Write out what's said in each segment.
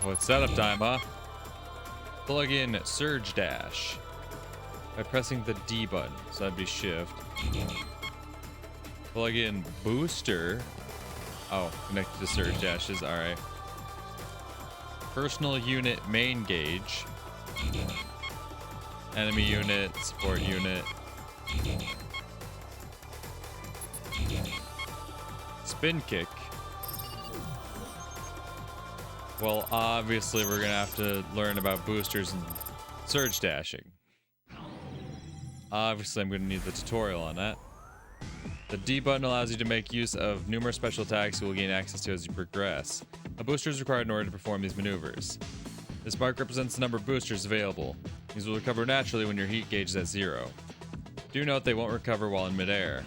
Oh, it's setup time, huh? Plug in Surge Dash by pressing the D button, so that'd be Shift. Plug in Booster. Oh, connected to Surge Dashes, alright. Personal unit main gauge. Enemy unit, support unit. Spin kick. Well, obviously we're gonna have to learn about boosters and surge dashing. Obviously I'm gonna need the tutorial on that. The D button allows you to make use of numerous special attacks you will gain access to as you progress. A booster is required in order to perform these maneuvers. This mark represents the number of boosters available. These will recover naturally when your heat gauge is at 0. Do note they won't recover while in midair.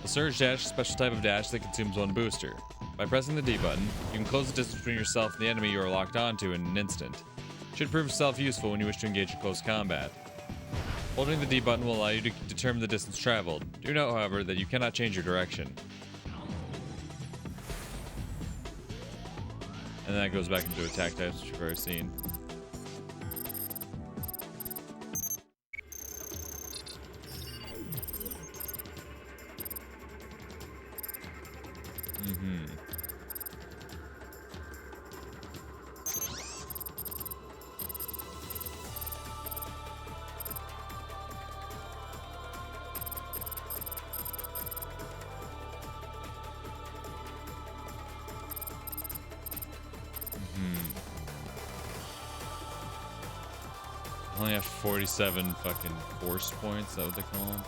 The Surge Dash is a special type of dash that consumes one booster. By pressing the D button, you can close the distance between yourself and the enemy you are locked onto in an instant. It should prove itself useful when you wish to engage in close combat. Holding the D button will allow you to determine the distance traveled. Do note, however, that you cannot change your direction. And then that goes back into attack types, which you've already seen. I only have 47 fucking force points, is that what they call them?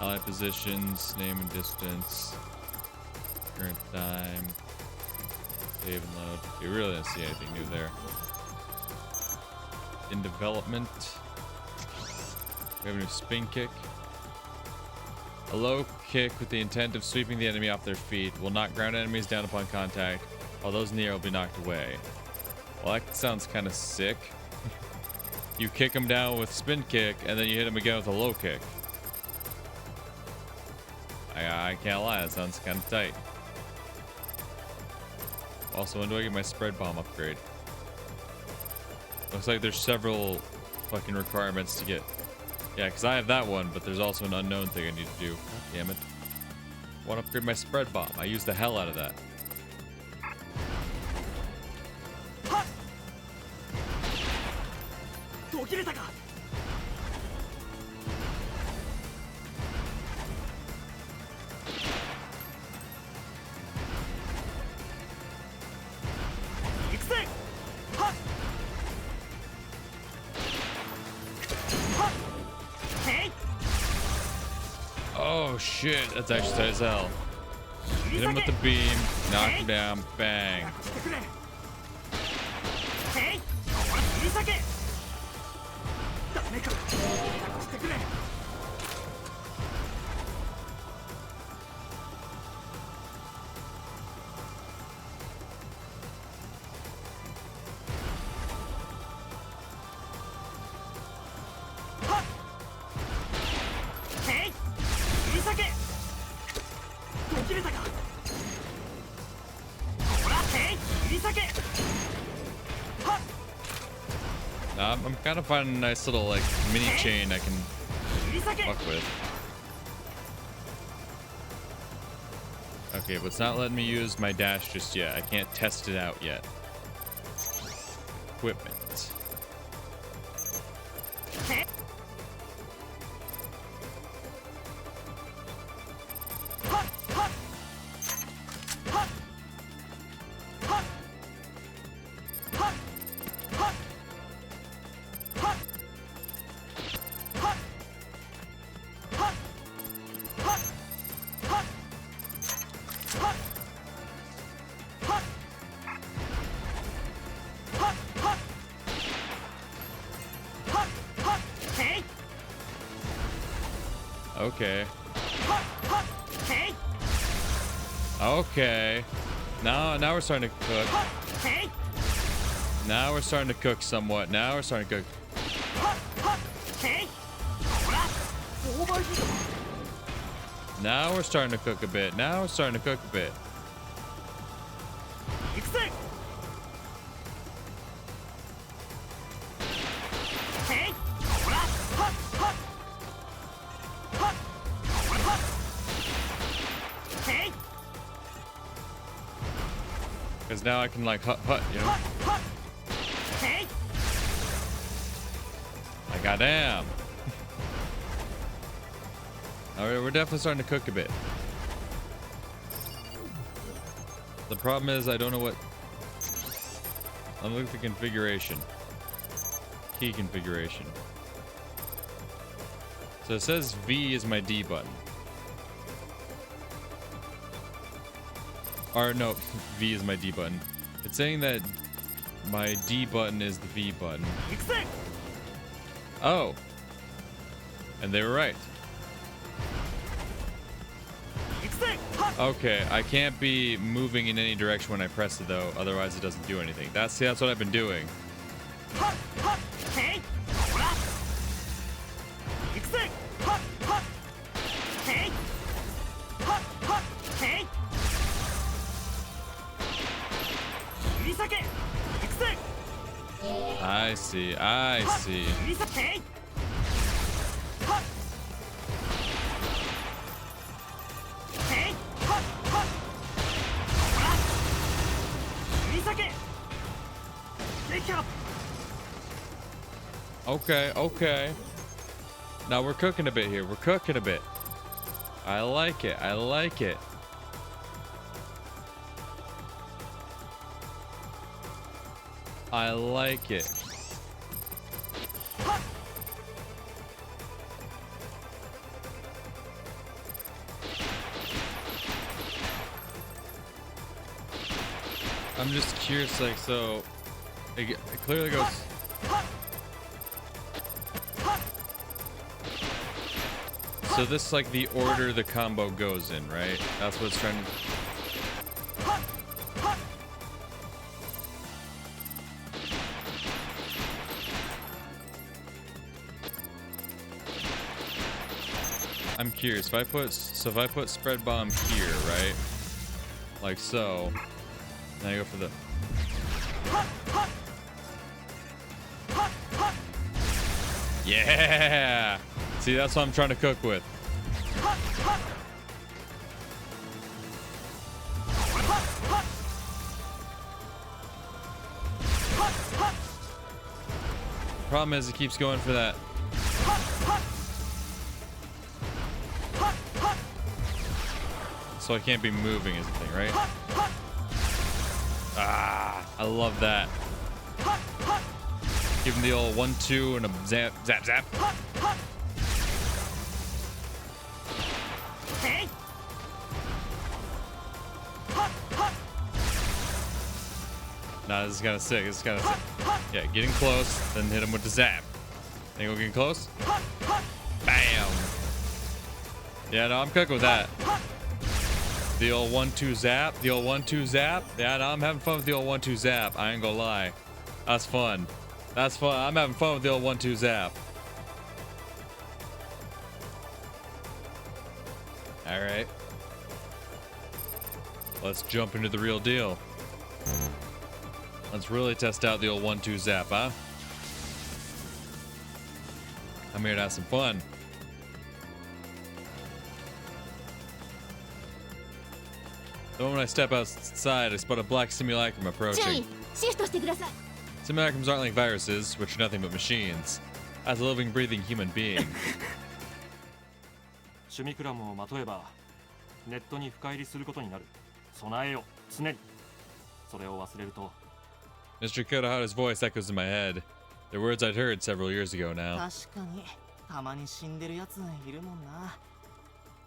Ally positions, name and distance, current time, save and load. You really don't see anything new there. In development, we have a new spin kick. A low kick with the intent of sweeping the enemy off their feet will knock ground enemies down upon contact, while those in the air will be knocked away. Well, that sounds kind of sick. You kick them down with spin kick, and then you hit them again with a low kick. I can't lie, that sounds kind of tight. Also, when do I get my spread bomb upgrade? Looks like there's several fucking requirements to get. Yeah, because I have that one, but there's also an unknown thing I need to do. Damn it. I want to upgrade my spread bomb. I use the hell out of that. Oh shit, that's actually tight as hell. Hit him with the beam, knock him down, bang. I'm kind of finding a nice little like mini chain I can fuck with. Okay, but it's not letting me use my dash just yet. I can't test it out yet. Equipment. Okay. Okay. Now we're starting to cook. Now we're starting to cook somewhat. Now we're starting to cook. Now we're starting to cook a bit. Now we're starting to cook a bit. Because now I can like hut, you know? Like, goddamn. Alright, we're definitely starting to cook a bit. The problem is I don't know what... I'm looking at the configuration. Key configuration. So it says V is my D button. Or no, V is my D button. It's saying that my D button is the V button. Oh. And they were right. Okay, I can't be moving in any direction when I press it though, otherwise it doesn't do anything. That's what I've been doing. I see, I see. Okay, okay. Now we're cooking a bit here. We're cooking a bit. I like it. I like it. I like it. I'm just curious, like, so it clearly goes. So this is like the order the combo goes in, right? That's what's trying to... I'm curious, if I put spread bomb here, right? Like so. Then I go for the... Yeah! See, that's what I'm trying to cook with. Problem is, it keeps going for that. So I can't be moving is the thing, right? Ah, I love that. Give him the old 1-2 and a zap, zap, zap. Nah, this is kind of sick. This is kind of sick. Yeah, getting close, then hit him with the zap. Think we're getting close? Bam! Yeah, no, I'm cooking with that. The old 1-2 zap. The old 1-2 zap. Yeah, no, I'm having fun with the old 1-2 zap. I ain't gonna lie. That's fun. That's fun. I'm having fun with the old 1-2 zap. Alright. Let's jump into the real deal. Let's really test out the old 1-2 zap, huh? I'm here to have some fun. The moment I step outside, I spot a black simulacrum approaching. Simulacrums aren't like viruses, which are nothing but machines. As a living, breathing human being. Mr. Kodohara's voice echoes in my head. They're words I'd heard several years ago now. I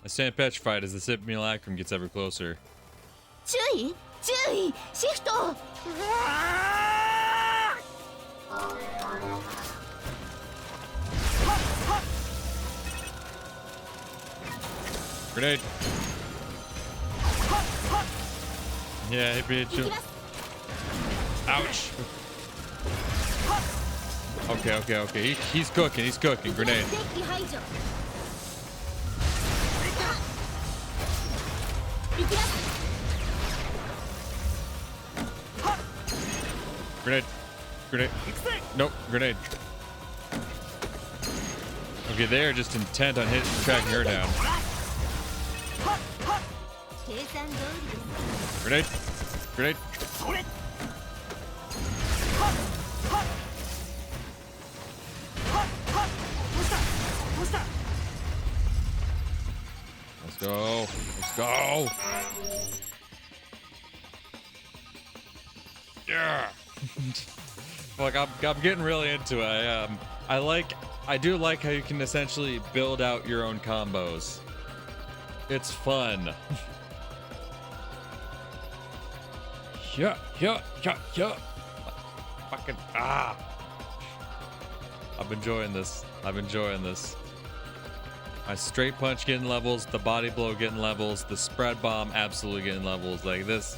stand petrified as the simulacrum gets ever closer. Grenade! Yeah, hit me. Ouch! Okay. He's cooking. Grenade. Grenade. Nope, grenade. Okay, they are just intent on tracking her down. Grenade. Let's go. Let's go. Yeah. Look, I'm getting really into it. I do like how you can essentially build out your own combos. It's fun. Yeah. Fucking I'm enjoying this. My straight punch getting levels, the body blow getting levels, the spread bomb absolutely getting levels like this.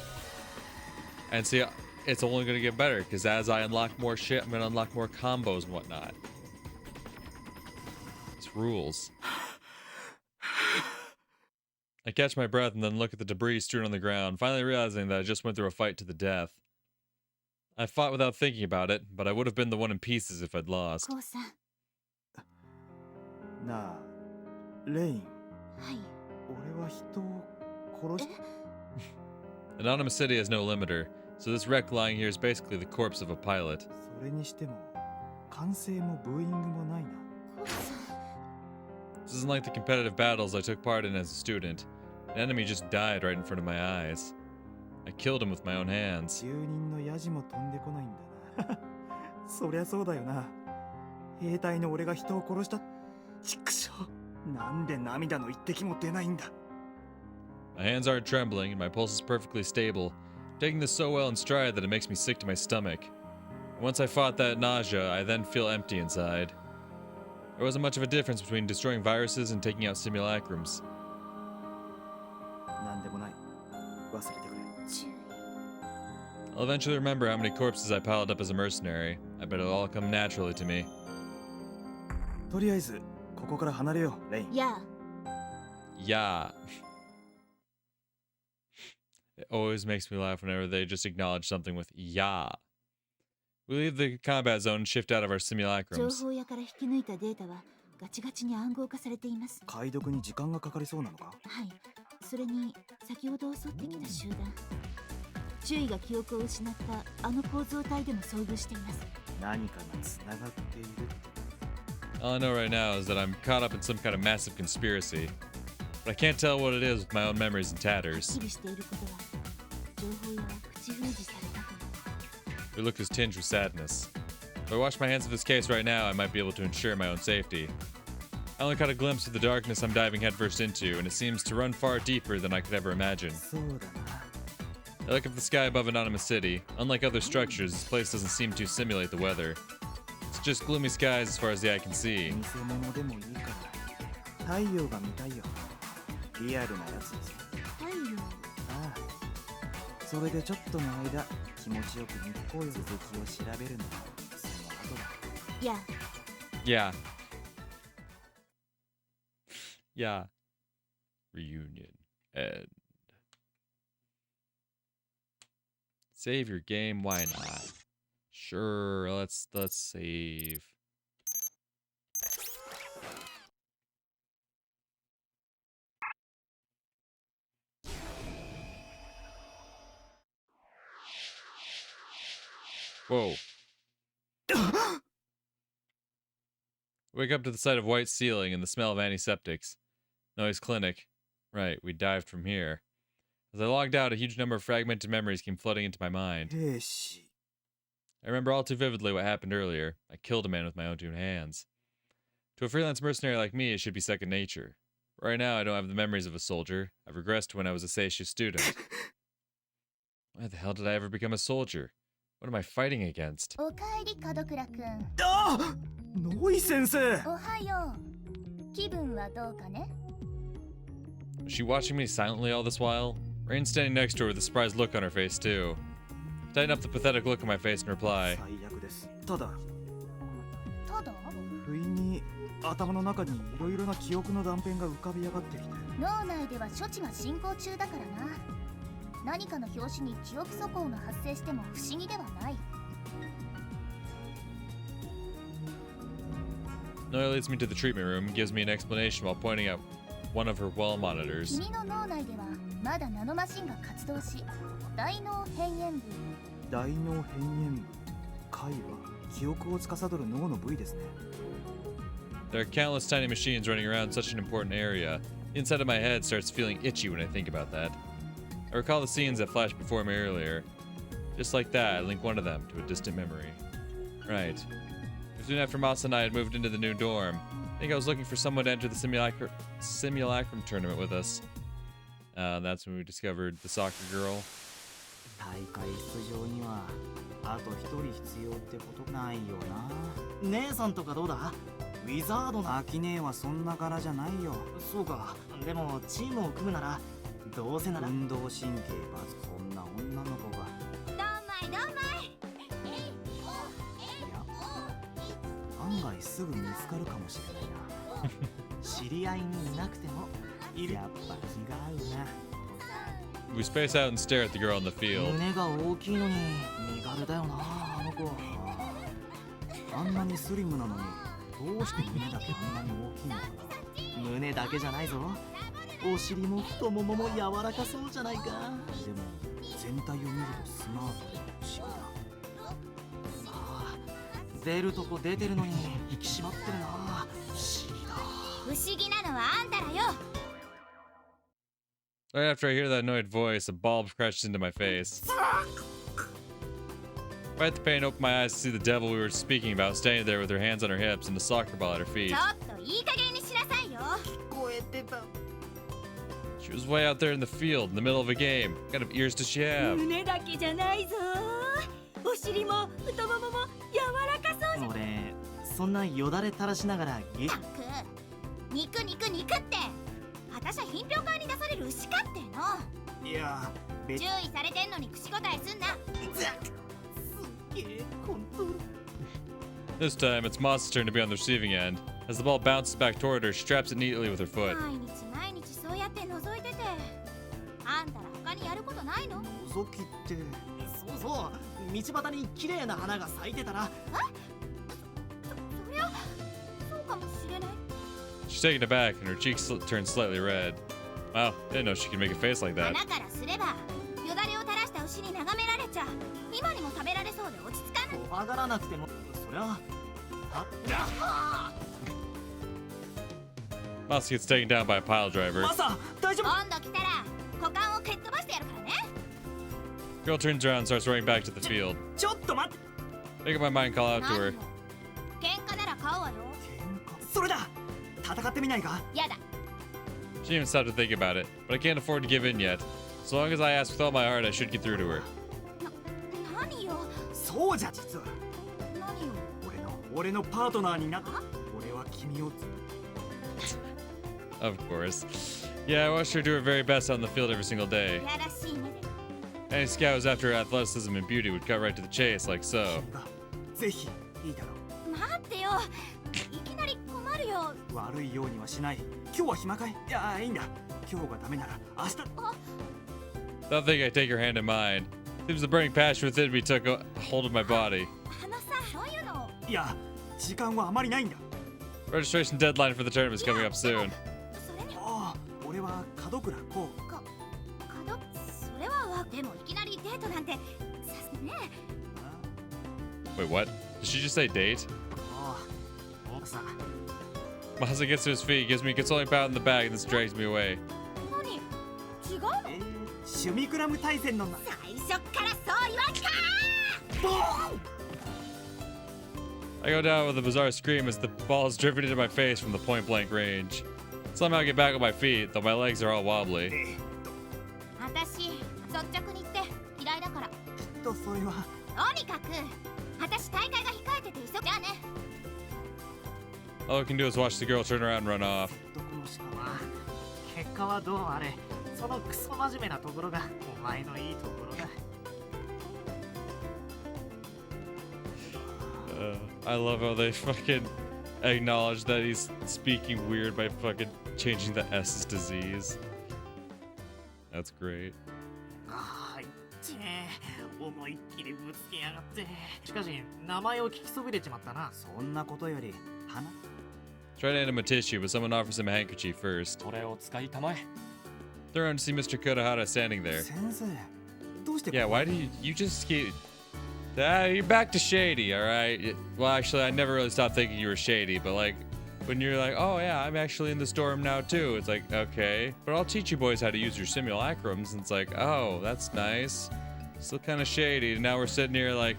And see, it's only gonna get better because as I unlock more shit, I'm gonna unlock more combos and whatnot. This rules. I catch my breath and then look at the debris strewn on the ground, finally realizing that I just went through a fight to the death. I fought without thinking about it, but I would have been the one in pieces if I'd lost. Nah, Rain. Anonymous City has no limiter, so this wreck lying here is basically the corpse of a pilot. This isn't like the competitive battles I took part in as a student. An enemy just died right in front of my eyes. I killed him with my own hands. My hands aren't trembling and my pulse is perfectly stable, taking this so well in stride that it makes me sick to my stomach. Once I fought that nausea, I then feel empty inside. There wasn't much of a difference between destroying viruses and taking out simulacrums. I'll eventually remember how many corpses I piled up as a mercenary. I bet it'll all come naturally to me. Yeah. It always makes me laugh whenever they just acknowledge something with yeah. We leave the combat zone and shift out of our simulacrums. All I know right now is that I'm caught up in some kind of massive conspiracy. But I can't tell what it is with my own memories in tatters. Her look is tinged with sadness. If I wash my hands of this case right now, I might be able to ensure my own safety. I only caught a glimpse of the darkness I'm diving headfirst into, and it seems to run far deeper than I could ever imagine. I look up the sky above Anonymous City. Unlike other structures, this place doesn't seem to simulate the weather. It's just gloomy skies as far as the eye can see. Yeah. Reunion. End. Save your game, why not? Sure, let's save. Whoa. Wake up to the sight of white ceiling and the smell of antiseptics. Noise clinic. Right, we dived from here. As I logged out, a huge number of fragmented memories came flooding into my mind. I remember all too vividly what happened earlier. I killed a man with my own two hands. To a freelance mercenary like me, it should be second nature. But right now, I don't have the memories of a soldier. I've regressed to when I was a Seishu student. Why the hell did I ever become a soldier? What am I fighting against? Was she watching me silently all this while? Rain's standing next to her with a surprised look on her face, too. I tighten up the pathetic look on my face and reply. Noya leads me to the treatment room and gives me an explanation while pointing out one of her wall monitors. 君の脳内ではまだナノマシンが活動し、大脳辺縁部。大脳辺縁部。貝は記憶を司る脳の部位ですね。 There are countless tiny machines running around such an important area. The inside of my head starts feeling itchy when I think about that. I recall the scenes that flashed before me earlier. Just like that, I link one of them to a distant memory. Right. Soon after Masa and I had moved into the new dorm, I think I was looking for someone to enter the simulacrum tournament with us. That's when we discovered the soccer girl. 大会出場にはあと一人必要ってことないよな。姉さんとかどうだ？ウィザードな。アキ姉はそんな柄じゃないよ。そうか。でもチームを組むならどうせなら運動神経バズ、そんな女の子が。どんまいどんまい。いや、案外すぐ見つかるかもしれないな。知り合いにいなくてもいる。やっぱ気が合うな。 We space out and stare at the girl in the field. 胸が大きいのに身軽だよな、あの子。あんなにスリムなのにどうして胸だけあんなに大きいのかな。胸だけじゃないぞ。お尻も太ももも柔らかそうじゃないか。でも全体を見るとスマートで不思議だ。さあ、出るとこ出てるのに引き締まってるな。不思議だ。不思議なのはあんたらよ。 Right after I hear that annoyed voice, a bulb crashes into my face. Despite the pain, I opened my eyes to see the devil we were speaking about standing there with her hands on her hips and a soccer ball at her feet. ちょっといい加減にしなさいよ。聞こえてた。 She was way out there in the field, in the middle of a game. What kind of ears does she have? 胸だけじゃないぞ。お尻も太ももも柔らかそうじゃ。俺そんなよだれ垂らしながらたく、肉肉肉って。私は品評会に出される牛かっての。いや、注意されてんのに口答えすんな。This time, it's Moss's turn to be on the receiving end. As the ball bounces back toward her, she traps it neatly with her foot. 毎日毎日そうやって覗いてて。あんたら他にやることないの？覗きって。そうそう。道端に綺麗な花が咲いてたら。そりゃそうかもしれない。 She's taken aback, and her cheeks turn slightly red. Wow, didn't know she could make a face like that. 花からすればよだれを垂らした牛に眺められちゃ今にも食べられそうで落ち着かない。怖がらなくてもそりゃ。Moss gets taken down by a pile driver. マサ、大丈夫？今度来たら股間を蹴っ飛ばしてやるからね。 Girl turns around and starts running back to the field. ちょっと待って。 Make up my mind, call out to her. 喧嘩なら買うわよ。それだ。戦ってみないか？やだ。 She didn't even stop to think about it, but I can't afford to give in yet. So long as I ask with all my heart, I should get through to her. 何よ。そうじゃ実は。何よ。俺のパートナーになった。俺は君を。 Of course. Yeah, I watched her do her very best out in the field every single day. やらしいね。 Any scout who's after her athleticism and beauty would cut right to the chase, like so. ぜひいいだろう。待ってよ。いきなり困るよ。悪いようにはしない。今日は暇かい？いや、いいんだ。今日がダメなら明日。 Don't think I take her hand in mine. Seems the burning passion within me took a hold of my body. あのさ、そういうの。いや、時間はあまりないんだ。 Registration deadline for the tournament is coming up soon. それに。ああ、俺は門倉こう。それはでもいきなりデートなんてさすね。 Wait, what? Did she just say date? ああ、奥さん。 Masa gets to his feet, gives me a consoling pat on the back, and then drags me away. 何？違うの？シュミクラム大戦のな。最初からそう言わんかー！ボーン！ I go down with a bizarre scream as the ball is driven into my face from the point-blank range. Somehow I get back on my feet, though my legs are all wobbly. 私、率直に言って嫌いだから。とそれは。とにかく、私大会が控えてて急ぎゃね。 All I can do is watch the girl turn around and run off. どこもしかは結果はどうあれ、そのクソ真面目なところがお前のいいところだ。 I love how they fucking acknowledge that he's speaking weird by fucking changing the S's to Z's. That's great. ああ、いって思いっきりぶつけやがって。しかし名前を聞きそびれちまったな。そんなことより花。Try to hand him a tissue, but someone offers him a handkerchief first. これを使いたまえ。 Turn around to see Mr. Kurohara standing there. 先生どうして Yeah, why do you just keep... you're back to shady, alright? Well, actually, I never really stopped thinking you were shady, but like, when you're like, oh yeah, I'm actually in the storm now too, it's like, okay, but I'll teach you boys how to use your simulacrums, and it's like, oh, that's nice. Still kind of shady, and now we're sitting here like,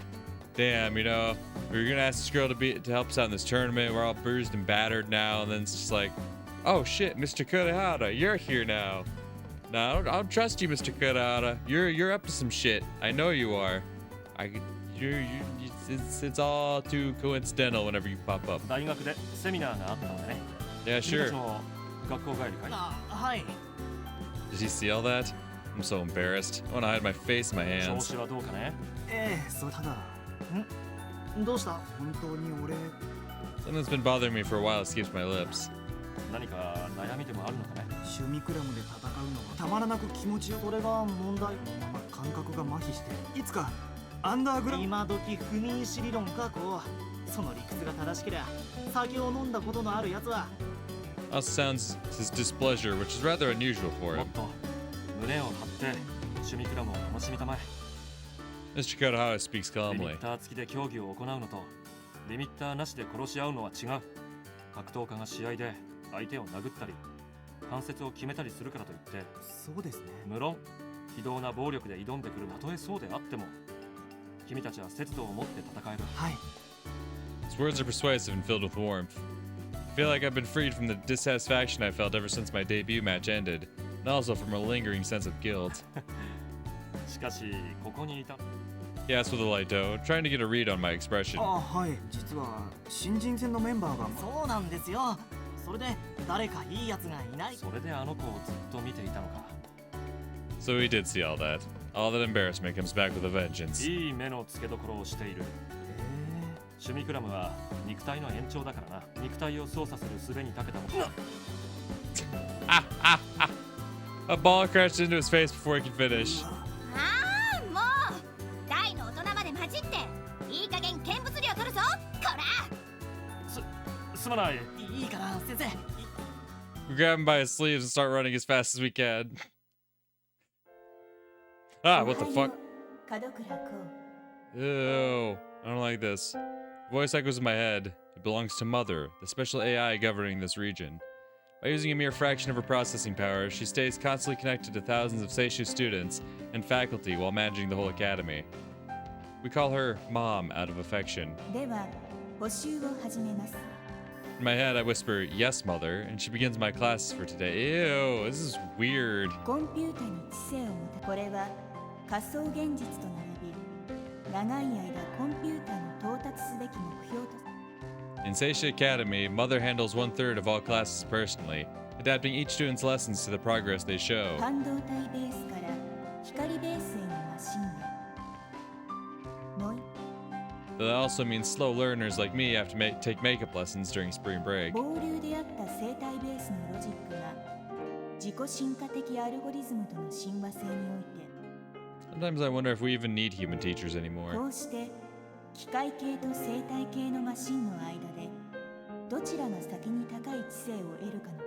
damn, you know, we were gonna ask this girl to help us out in this tournament, we're all bruised and battered now, and then it's just like, oh shit, Mr. Kurohara, you're here now. No, I don't trust you, Mr. Kurohara. You're up to some shit. I know you are. It's all too coincidental whenever you pop up. 大学でセミナーがあったのでね。 Yeah, 君た sure. ちも学校帰りかい？あはい Did you see all that? I'm so embarrassed. I want to hide my face in my 調 hands. 子はどうかね？そうただどうした本当に俺 Something's been bothering me for a while. Escapes my lips. 何か悩みでもあるのかね？趣味クラブで戦うのがたまらなく気持ちよこれが問題このまま感覚が麻痺していつかアンダーグラウンド今時不妊死理論かこうその理屈が正しけりゃ酒を飲んだことのあるやつは Also sounds his displeasure, which is rather unusual for もっ him. と胸を張って趣味クラブを楽しみたまえ。 Mr. Kurohara speaks リミ calmly. ッター付きで競技を行うのとリミッターなしで殺し合うのは違う。格闘家が試合で相手を殴ったり関節を決めたりするからといってそうですね無論非道な暴力で挑んでくるたとえそうであっても君たちは節度を持って戦える。はい His words are persuasive and filled with warmth. I feel like I've been freed from the dissatisfaction I felt ever since my debut match ended, and also from a lingering sense of guilt. しかしここにいた He asked with a light tone, trying to get a read on my expression. はい実は新人戦のメンバーがそうなんですよそれで誰かいいやつがいないそれであの子をずっと見ていたのか。 So he did see all that. All that embarrassment comes back with a vengeance. いい目の付けどころをしている。趣味クラムは肉体の延長だからな。肉体を操作する術に長けたもの。 A ball crashed into his face before he could finish. ああもう大の大人まで混じっていい加減見物料取るぞこらすまない。いいかな先生 We grab him by his sleeves and start running as fast as we can. Ah, what the fuck? 門倉こ Ew. I don't like this. Voice echoes in my head. It belongs to Mother, the special AI governing this region. By using a mere fraction of her processing power, she stays constantly connected to thousands of Seishu students and faculty while managing the whole academy. We call her Mom out of affection. では補習を始めます In my head, I whisper, yes, Mother, and she begins my classes for today. Ew, this is weird. コンピュータに知性を持たこれは仮想現実と並び長い間コンピュータの到達すべき目標と In Seisha Academy, Mother handles 1/3 of all classes personally, adapting each student's lessons to the progress they show. 半導体ベースから光ベースへのマシンへもう一 That also means slow learners like me have to take makeup lessons during spring break. 暴流であった生体ベースのロジックが自己進化的アルゴリズムとの親和性において Sometimes I wonder if we even need human teachers anymore. こうして機械系と生体系のマシンの間でどちらが先に高い知性を得るかの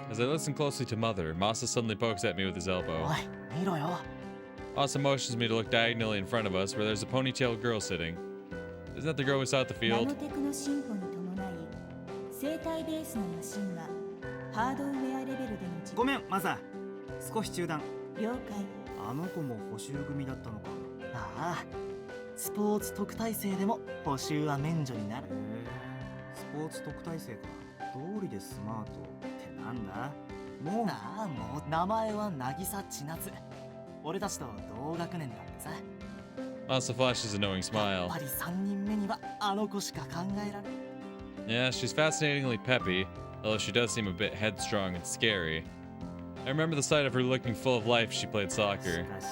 As I listen closely to Mother, Masa suddenly pokes at me with his elbow. おい見ろよ Masa motions me to look diagonally in front of us where there's a ponytailed girl sitting. Isn't that the girl we saw at the ナノ field? テクの進歩に伴い生体ベースのマシンはハードウェアレベルでの実ごめんマサ少し中断了解あの子も補習組だったのかああスポーツ特待生でも補習は免除になるスポーツ特待生か道理でスマートってなんだもうああもう名前は渚千夏俺たちと同学年だってさ Masa flashes a knowing やっ smile. ぱり3人目にはあの子しか考えられない Yeah, she's fascinatingly peppy, although she does seem a bit headstrong and scary. I remember the sight of her looking full of life as she played し soccer. かし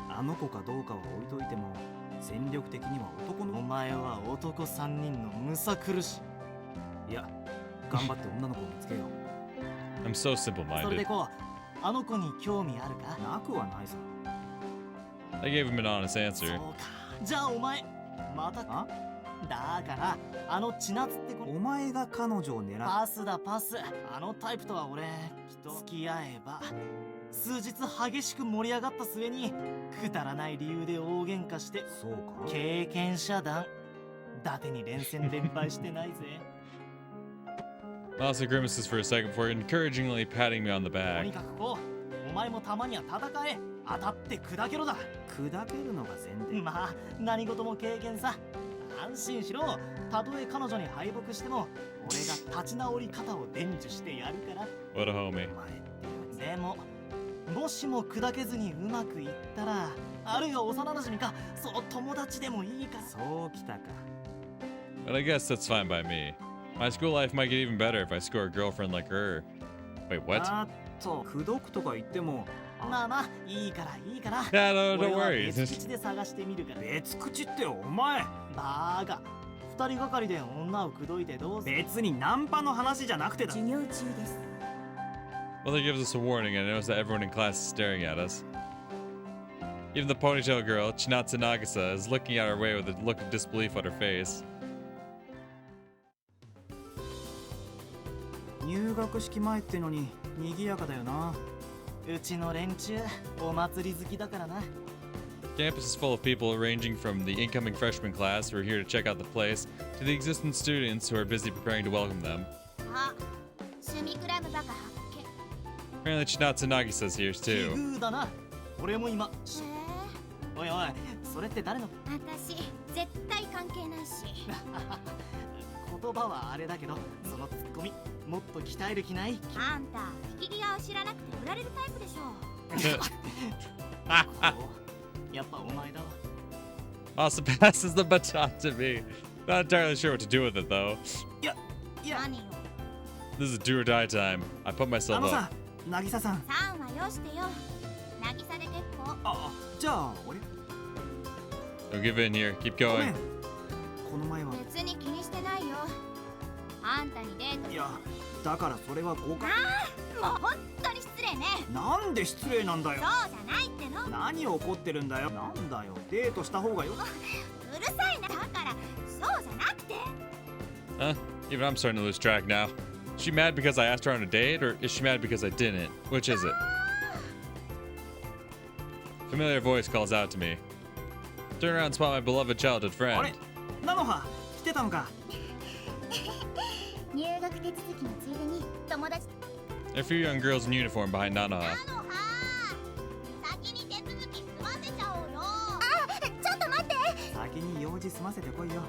あの子かどうかは置いといても戦力的には男のお前は男3人のむさ苦しいや頑張って女の子を見つけよう I'm so それ simple-minded. でこうあの子に興味あるかなくはないさ I gave him an honest そう answer. かじゃあお前またあだからあの千夏って子お前が彼女を狙うパスだパス。あのタイプとは俺きっと付き合えば数日激しく盛り上がった末にくだらない理由で大喧嘩してそうか経験者団伊達に連戦連敗してないぜ。Mouse grimaces for a second before encouragingly patting me on the と back. にかくこうお前もたまには戦え。当たって砕けろだ。砕けるのが前提。まあ何事も経験さ。安心しろ。たとえ彼女に敗北しても俺が立ち直り方を伝授してやるから。 What a homie. でももしも砕けずにうまくいったら、あるいは幼馴染かその友達でもいいから。そうきたか。 But I guess that's fine by me. My school life might get even better if I score a girlfriend like her. Wait, what? あっと口説くとか言ってもまあまあいいからいいから。Yeah, no, don't 俺は worry. 別口で探してみるから。別口ってお前バーガー。二人がかりで女を口説いてどうする。別にナンパの話じゃなくてだ。授業中です。 Mother gives us a warning and notices that everyone in class is staring at us. Even the ponytail girl, Chinatsu Nagisa, is looking at our way with a look of disbelief on her face. 入学式前ってのに賑やかだよな。うちの連中お祭り好きだからな。 Campus is full of people ranging from the incoming freshman class who are here to check out the place to the existing students who are busy preparing to welcome them. あ、趣味クラブバカ発見。 Apparently Chinatsu Nagisa's here 奇 too. 遇だな。俺も今。へおいおい、それって誰のえ、私絶対関係ないし。言葉はあれだけど、そのツッコミもっと鍛える気ない？あんた引き際を知らなくて振られるタイプでしょ。やっぱお前だわ。 Also passes the baton to me. Not entirely sure what to do with it though. いや何よ。 This is do or die time. I put あ myself の up. さ、渚さん。さんはよしてよ。渚で結構。あ、じゃあ俺。 Don't give in here. Keep ごめ going. ん。この前は。別に気にしてないよ。あんたにデート。いや、だからそれは誤解。もう本当に失礼ね。なんで失礼なんだよ。そうじゃないっての。何怒ってるんだよ。なんだよ。デートした方がよ。うるさいな。だからそうじゃなくて。 Huh? Even I'm starting to lose track now. Is she mad because I asked her on a date, or is she mad because I didn't? Which is it? Familiar voice calls out to me. Turn around and spot my beloved childhood あれ friend. ナノハ来てたのか。入学手続きのついでに友達。 There are a few young girls in uniform behind Nanoha. なのは先に手続き済ませちゃおうよ。あ、ちょっと待って。先に用事済ませてこいよ。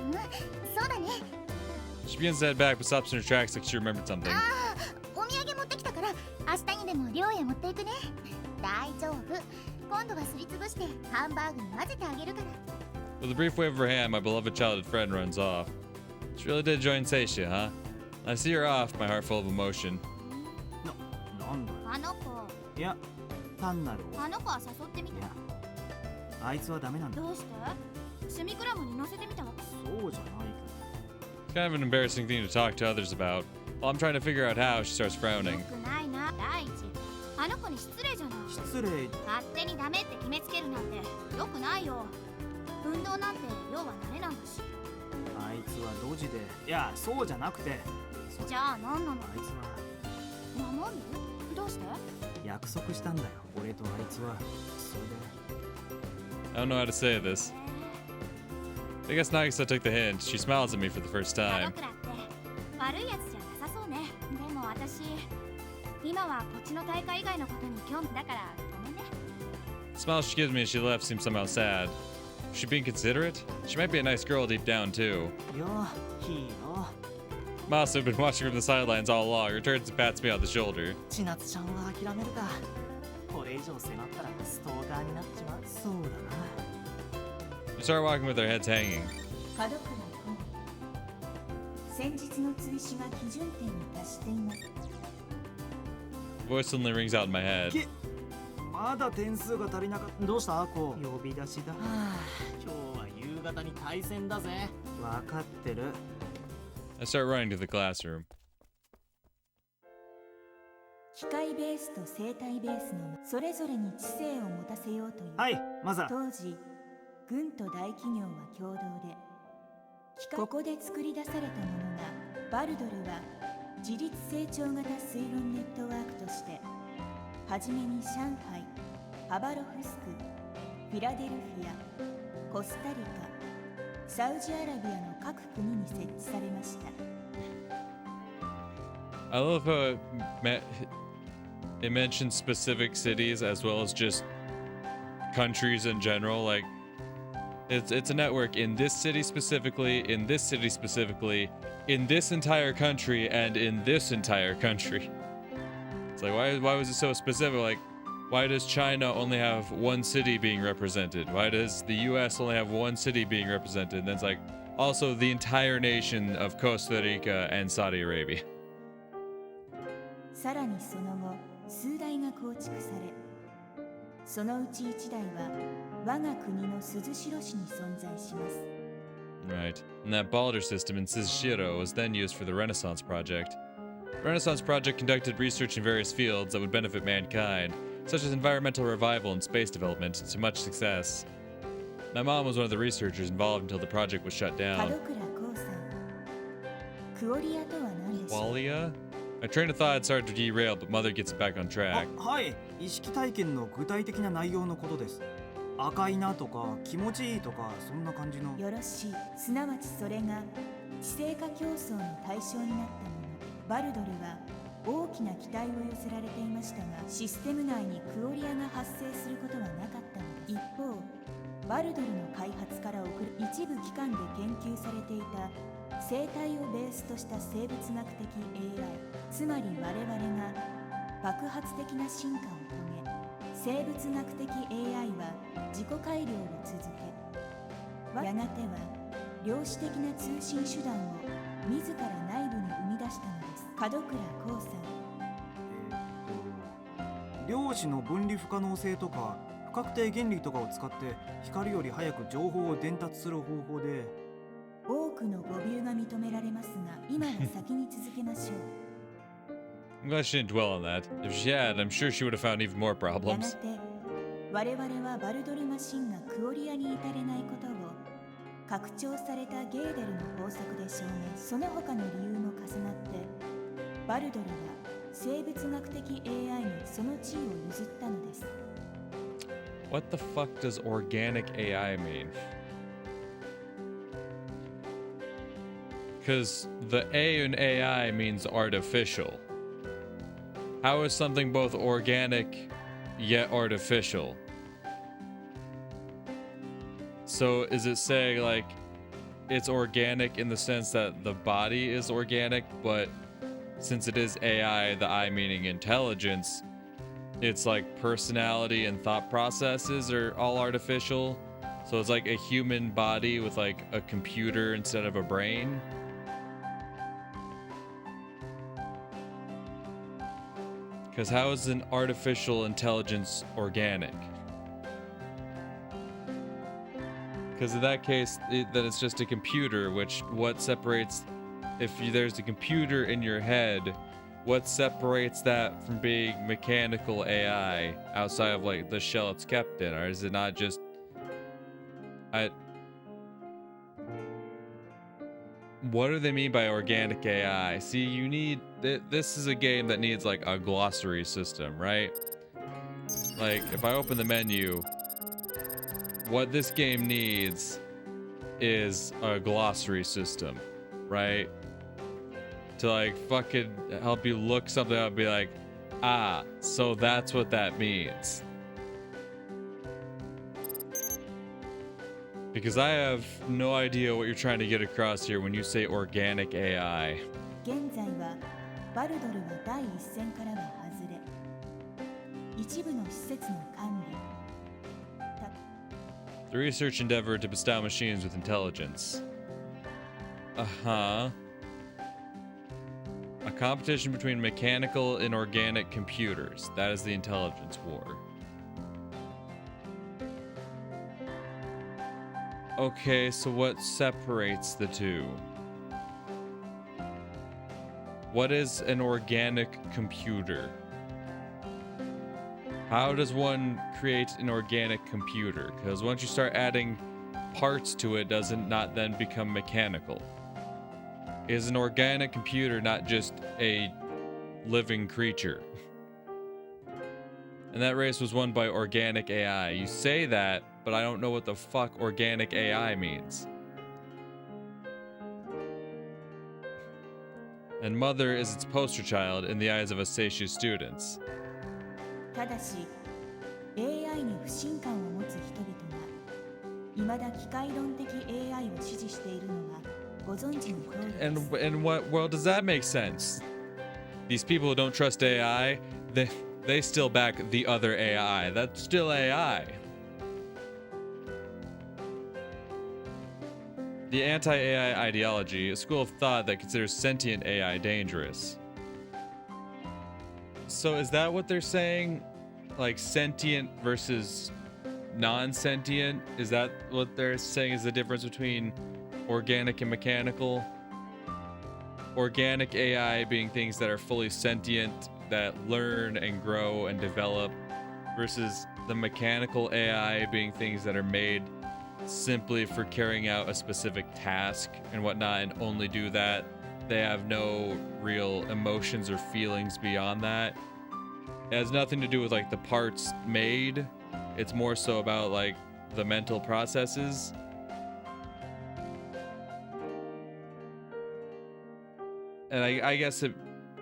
うん、そうだね。 She begins to head back but stops in her tracks like she remembered something. ああ、お土産持ってきたから明日にでも寮へ持っていくね。大丈夫。今度はすりつぶしてハンバーグに混ぜてあげるから。 With a brief wave of her hand, my beloved childhood friend runs off. She really did join Seisha, huh? I see her off, my heart full of emotion. なんだよ。あの子。いや、単なる。あの子は誘ってみて。いや、あいつはダメなんだ。どうして？趣味クラブに乗せてみたわけ。そうじゃない It's kind of an embarrassing thing to talk to others about. While I'm trying to figure out how, she starts よ frowning. くないな。第一、あの子に失礼じゃない。けど。失礼。勝手にダメって決めつけるなんてよくないよ。運動なんて要は慣れなんだし。あいつはドジで。いや、そうじゃなくて。じゃあ何なの？あいつは守る？どうして？約束したんだよ。俺とあいつは。それで。 I don't know how to say this. I guess Nagisa took the hint. She smiles at me for the first あ time. の子らって悪いやつじゃなさそうね。でも私、今はこっちの大会以外のことに興味だからごめんね。 The smile she gives me as she left seems somehow sad. Is she being considerate? She might be a nice girl deep down, too. よ、ヒーロー。 Masa, who'd been watching from the sidelines all along, returns and pats me on the shoulder. 千夏ちゃんは諦めるか。これ以上迫ったらストーカーになっちまう。そうだな。 We start walking with our heads hanging. 門倉君、先日の追試が基準点に達しています。 The voice suddenly rings out in my head. まだ点数が足りなかった。どうしたアコ？呼び出しだ。はあ、今日は夕方に対戦だぜ。わかってる。I start running to the classroom. 機械ベースと生体ベースのそれぞれに知性を持たせようという。はい、まずは。当時、軍と大企業は共同でここで作り出されたものがバルドルは自立成長型推論ネットワークとしてはじめに上海、ハバロフスク、フィラデルフィア、コスタリカ、サウジアラビアの各国に設置されました。I love how it mentions specific cities as well as just countries in general. Like it's a network in this city specifically, in this city specifically, in this entire country, and in this entire country. It's like why was it so specific? Like why does China only have one city being represented? Why does the US only have one city being represented? And then it's like also the entire nation of Costa Rica and Saudi Arabia. さらにその後、数台が構築され、そのうち1台は我が国の鈴代市に存在します。Right. And that Baldr system in Suzushiro was then used for the Renaissance Project. The Renaissance Project conducted research in various fields that would benefit mankind, such as environmental revival and space development, to much success. My mom was one of the researchers involved until the project was shut 門 down. 倉光さん、クオリアとは何でしょう？ Qualia? My train of thought started to derail, but mother gets it back on track. はい、意識体験の具体的な内容のことです。赤いなとか気持ちいいとかそんな感じの。よろしい。すなわちそれが知性化競争の対象になったもの。バルドルは大きな期待を寄せられていましたが、システム内にクオリアが発生することはなかったのです。一方、バルドルの開発から遅れ、一部機関で研究されていた生態をベースとした生物学的 AI、つまり我々が爆発的な進化を遂げ、生物学的 AI は自己改良を続け、やがては量子的な通信手段を自ら内部に生み出したのです。門倉光さん、量子の分離不可能性とか不確定原理とかを使って光より早く情報を伝達する方法で、多くの誤謬が認められますが、今は先に続けましょう。I'm glad she didn't dwell on that. If she had, I'm sure she would have found even more やが problems. て我々はバルドルマシンがクオリアに至れないことを拡張されたゲーデルの法則で証明。その他の理由も重なってバルドルは生物学的 AI にその地位を譲ったのです。 What the fuck does organic AI mean? Because the A in AI means artificial. How is something both organic yet artificial? So is it saying like it's organic in the sense that the body is organic, but since it is AI, the I meaning intelligence, it's like personality and thought processes are all artificial? So it's like a human body with like a computer instead of a brain? Because how is an artificial intelligence organic? Because in that case, then it's just a computer, which what separates, there's a computer in your head, what separates that from being mechanical AI outside of like the shell it's kept in? Or is it not just, what do they mean by organic AI? See, you need, this is a game that needs like a glossary system, right? Like if I open the menu, what this game needs is a glossary system, right? To like fucking help you look something up and be like, ah, so that's what that means. Because I have no idea what you're trying to get across here when you say organic AI. 現在はバルドルは第一線からは外れ、一部の施設の管理、 The research endeavor to bestow machines with intelligence. Uh-huh. A competition between mechanical and organic computers. That is the intelligence war. Okay, so what separates the two? What is an organic computer? How does one create an organic computer? Because once you start adding parts to it doesn't not then become mechanical? Is an organic computer not just a living creature? And that race was won by organic AI. You say that, but I don't know what the fuck organic AI means. And Mother is its poster child in the eyes of Asacia's students. ただし AI に不信感を持つ人々が未だ機械論的 AI を支持しているのはご存知の通りです。And in what world does that make sense? These people who don't trust AI, they still back the other AI. That's still AI. The anti-AI ideology, a school of thought that considers sentient AI dangerous. So is that what they're saying? Like sentient versus non-sentient? Is that what they're saying is the difference between organic and mechanical? Organic AI being things that are fully sentient, that learn and grow and develop, versus the mechanical AI being things that are made simply for carrying out a specific task and whatnot, and only do that. They have no real emotions or feelings beyond that. It has nothing to do with like the parts made. It's more so about like the mental processes. And I guess it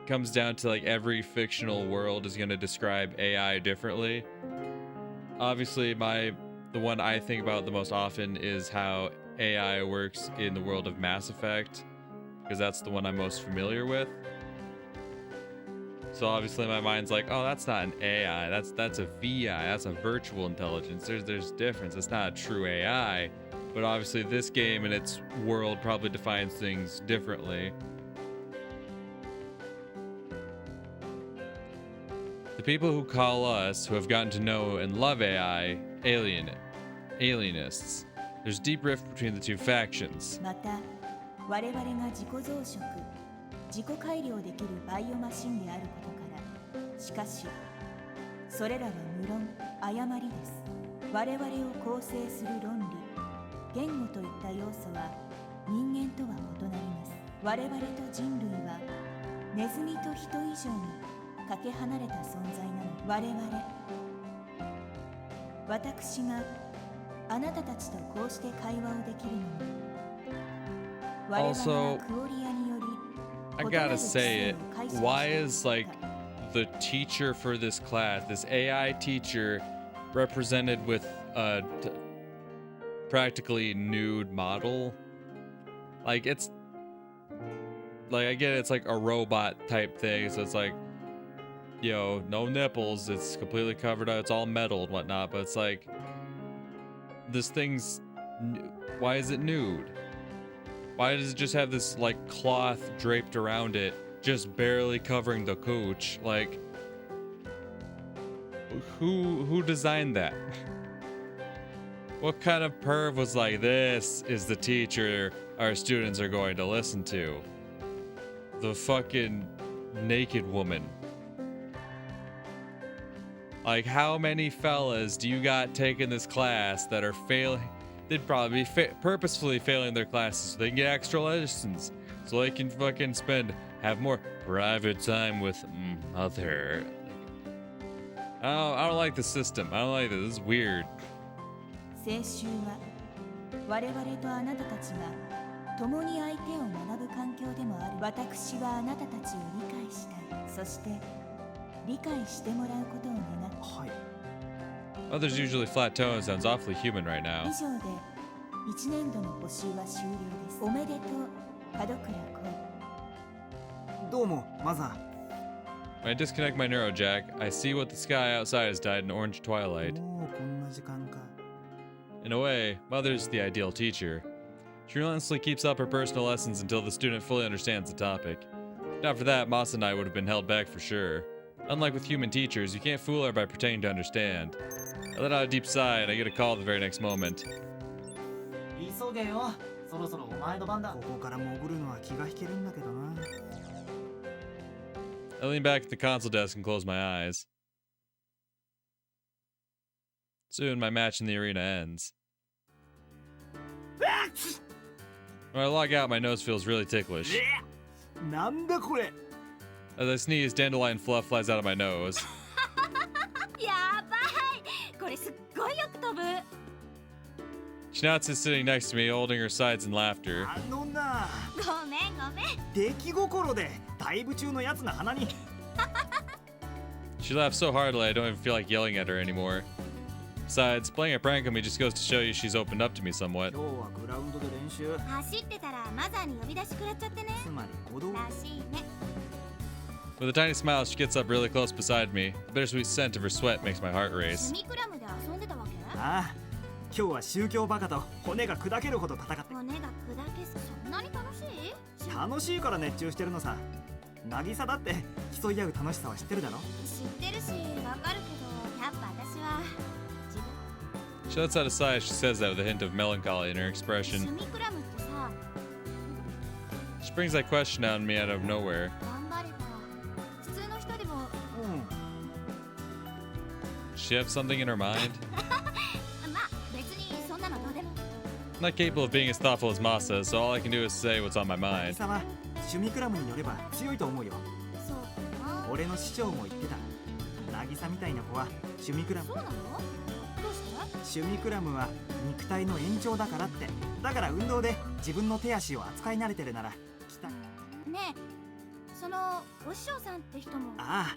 comes down to like every fictional world is going to describe AI differently. Obviously, the one I think about the most often is how AI works in the world of Mass Effect, because that's the one I'm most familiar with. So obviously my mind's like, oh, that's not an AI, that's a VI, that's a virtual intelligence. There's difference. It's not a true AI. But obviously this game and its world probably defines things differently. The people who call us, who have gotten to know and love AI, alienists. There's deep rift between the two factions. また我々が自己増殖自己改良できるバイオマシンであることからしかしそれらは無論誤りです。我々を構成する論理言語といった要素は人間とは異なります。我々と人類はネズミと人以上にかけ離れた存在なの。私があなたたちとこうして会話をできるのも我々がクオリアにより I gotta say it. Why is like the teacher for this class, this AI teacher, represented with a practically nude model? Like it's like I get it's like a robot type thing, so it's like, yo, no nipples, it's completely covered up, it's all metal and whatnot, but it's like this thing's, why is it nude? Why does it just have this like cloth draped around it, just barely covering the cooch? Like, who designed that? What kind of perv was like, this is the teacher our students are going to listen to? The fucking naked woman. Like, how many fellas do you got taking this class that are failing? They'd probably be purposefully failing their classes so they can get extra lessons, so they can fucking have more private time with Mother. I don't like the system. I don't like this. This is weird. 青春は我々とあなたたちが共に相手を学ぶ環境でもある。私はあなたたちを理解したい。そして理解してもらうことを願って。はい。Mother's usually flat tone sounds awfully human right now. 以上で1年度の補習は終了です。おめでとう、門倉光。どうも、マザー。 When I disconnect my neurojack, I see what the sky outside has dyed an orange twilight. もうこんな時間か。In a way, Mother's the ideal teacher. She relentlessly keeps up her personal lessons until the student fully understands the topic. Not for that, Moss and I would have been held back for sure. Unlike with human teachers, you can't fool her by pretending to understand. I let out a deep sigh and I get a call at the very next moment. 急げよ。そろそろお前の番だ。ここから潜るのは気が引けるんだけどな。I lean back at the console desk and close my eyes. Soon, my match in the arena ends. When I log out, my nose feels really ticklish. なんだこれ。 As I sneeze, dandelion fluff flies out of my nose. やばい、これすっごいよく飛ぶ。 Chinatsu is sitting next to me, holding her sides in laughter. あのな。ごめんごめん。出来心でダイブ中のやつの鼻に。 She laughs so heartily I don't even feel like yelling at her anymore. Besides, playing a prank on me just goes to show you she's opened up to me somewhat. 今日はグラウンドで練習。走ってたらマザーに呼び出し食らっちゃってね。つまり歩道。らしいね。 With a tiny smile, she gets up really close beside me. The bittersweet scent of her sweat makes my heart ス race. ミクラムで遊んでたわけ？ああ。今日は宗教バカと骨が砕けるほど戦って。骨が砕けす。そんなに楽しい？楽しいから熱中してるのさ。渚だって競い合う楽しさは知ってるだろ。知ってるしわかるけど、やっぱ私は自分。 She lets out a sigh as she says that with a hint of melancholy in her ス expression. ミクラムってさ、 She brings that question on me out of nowhere. 頑張れば普通の人でも。うん。 Does she have something in her mind? まあ別にそんなのどうでも。 I'm not capable of being as thoughtful as Masa, so all I can do is say what's on my mind. 渚は趣味クラブによれば強いと思うよ。そうかな。俺の師匠も言ってた。渚みたいな子は趣味クラブ。そうなの？どうして？趣味クラムは肉体の延長だからって。だから運動で自分の手足を扱い慣れてるなら来た。ねえ、そのお師匠さんって人も。ああ、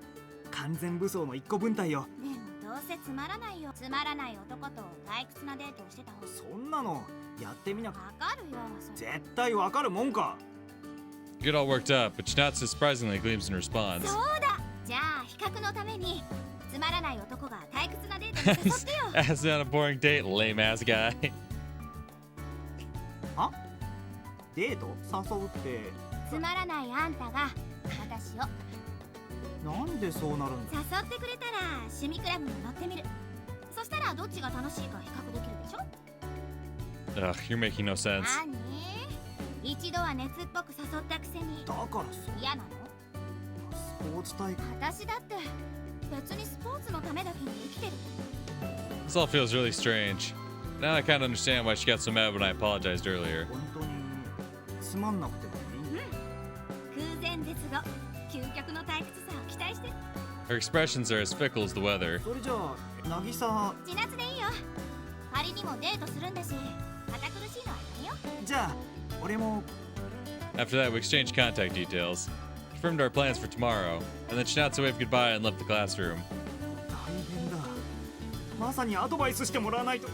完全武装の一個分隊よ。でもどうせつまらないよ。つまらない男と退屈なデートをしてた方が。そんなのやってみなく。わかるよ。それ絶対わかるもんか。 You get all worked up, but Chinatsu surprisingly gleams in response. そうだ。じゃあ比較のためにつまらない男が退屈なデートに誘ってよ。 As on a boring date, lame ass guy. あ？デート誘うってつまらないあんたが私をなんでそうなるんだ。誘ってくれたら趣味クラブに乗ってみる。そしたらどっちが楽しいか比較できるでしょ。 Ugh, you're making no sense. 何？一度は熱っぽく誘ったくせにだからさ、嫌なの？スポーツ大会。私だって別にスポーツのためだけに生きてる。 This all feels really strange. Now I kind of understand why she got so mad when I apologized earlier. 本当につまんなくてもいい。空前絶後、究極の退屈さを期待して。 Her expressions are as fickle as the weather. それじゃあ渚。千夏でいいよ。仮にもデートするんだし、堅苦しいのはやめよ。じゃあ俺も。 After that, we exchanged contact details, confirmed our plans for tomorrow, and then Chinatsu waved goodbye and left the classroom. 大変だ。まさにアドバイスしてもらわないと。